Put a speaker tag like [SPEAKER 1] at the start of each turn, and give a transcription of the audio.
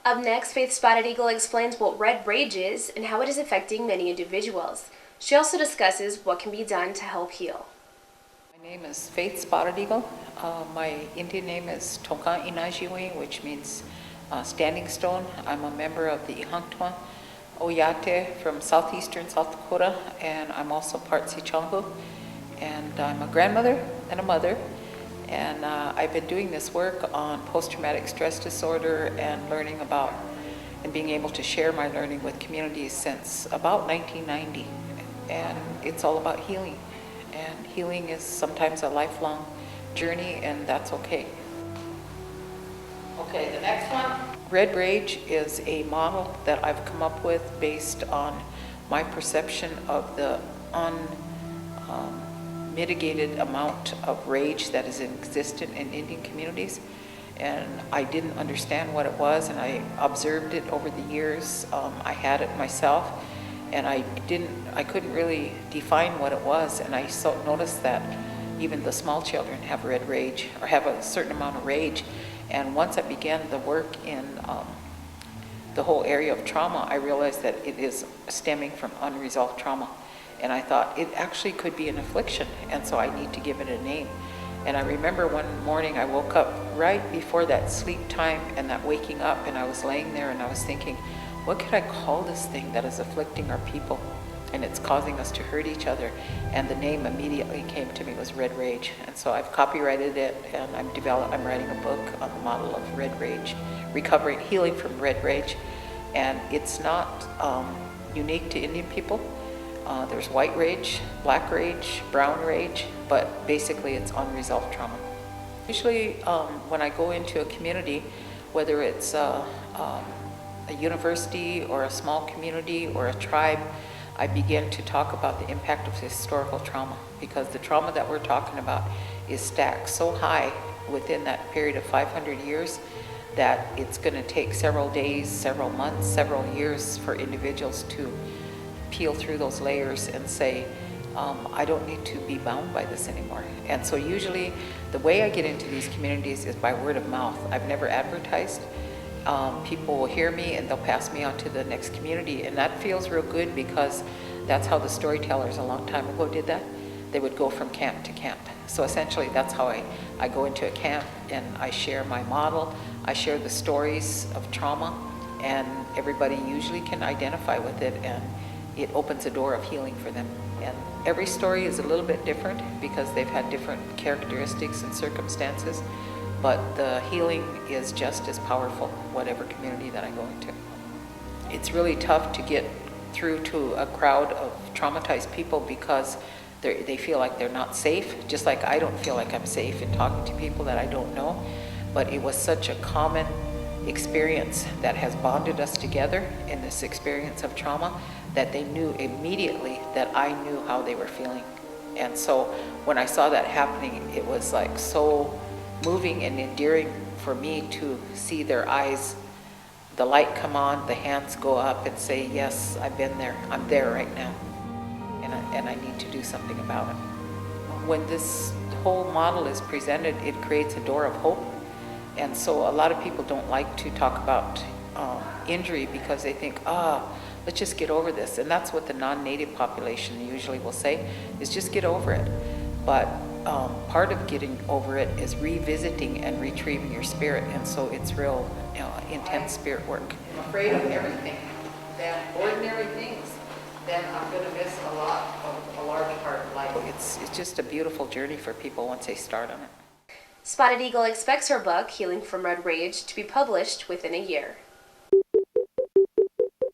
[SPEAKER 1] Up next, Faith Spotted Eagle explains what red rage is and how it is affecting many individuals. She also discusses what can be done to help heal.
[SPEAKER 2] My name is Faith Spotted Eagle. My Indian name is Tonka Inajiwe, which means standing stone. I'm a member of the Ihanktua Oyate from southeastern South Dakota, and I'm also part Sicangu. And I'm a grandmother and a mother. And I've been doing this work on post-traumatic stress disorder and learning about and being able to share my learning with communities since about 1990. And it's all about healing. And healing is sometimes a lifelong journey, and that's okay. Okay, the next one. Red Rage is a model that I've come up with based on my perception of the mitigated amount of rage that is existent in Indian communities. And I didn't understand what it was, and I observed it over the years. I had it myself, and I couldn't really define what it was, and I noticed that even the small children have red rage, or have a certain amount of rage. And once I began the work in the whole area of trauma, I realized that it is stemming from unresolved trauma. And I thought it actually could be an affliction, and so I need to give it a name. And I remember one morning I woke up right before that sleep time and that waking up, and I was laying there and I was thinking, what could I call this thing that is afflicting our people? And it's causing us to hurt each other. And the name immediately came to me was Red Rage. And so I've copyrighted it, and I'm writing a book on the model of Red Rage, recovering, healing from Red Rage. And it's not unique to Indian people. There's white rage, black rage, brown rage, but basically it's unresolved trauma. Usually when I go into a community, whether it's a university or a small community or a tribe, I begin to talk about the impact of historical trauma, because the trauma that we're talking about is stacked so high within that period of 500 years that it's going to take several days, several months, several years for individuals to peel through those layers and say, I don't need to be bound by this anymore. And so usually the way I get into these communities is by word of mouth. I've never advertised. People will hear me and they'll pass me on to the next community, and that feels real good, because that's how the storytellers a long time ago did that. They would go from camp to camp. So essentially that's how I go into a camp and I share my model. I share the stories of trauma, and everybody usually can identify with it, and it opens a door of healing for them. And every story is a little bit different because they've had different characteristics and circumstances, but the healing is just as powerful, whatever community that I go into. It's really tough to get through to a crowd of traumatized people because they feel like they're not safe, just like I don't feel like I'm safe in talking to people that I don't know. But it was such a common experience that has bonded us together in this experience of trauma that they knew immediately that I knew how they were feeling. And so when I saw that happening, it was like so moving and endearing for me to see their eyes, the light come on, the hands go up and say, yes, I've been there, I'm there right now, and I need to do something about it. When this whole model is presented, it creates a door of hope. And so a lot of people don't like to talk about injury because they think, let's just get over this. And that's what the non-native population usually will say, is just get over it. But part of getting over it is revisiting and retrieving your spirit. And so it's real intense spirit work. I'm afraid of everything, then ordinary things, then I'm going to miss a large part of life. It's just a beautiful journey for people once they start on it.
[SPEAKER 1] Spotted Eagle expects her book, Healing from Red Rage, to be published within a year.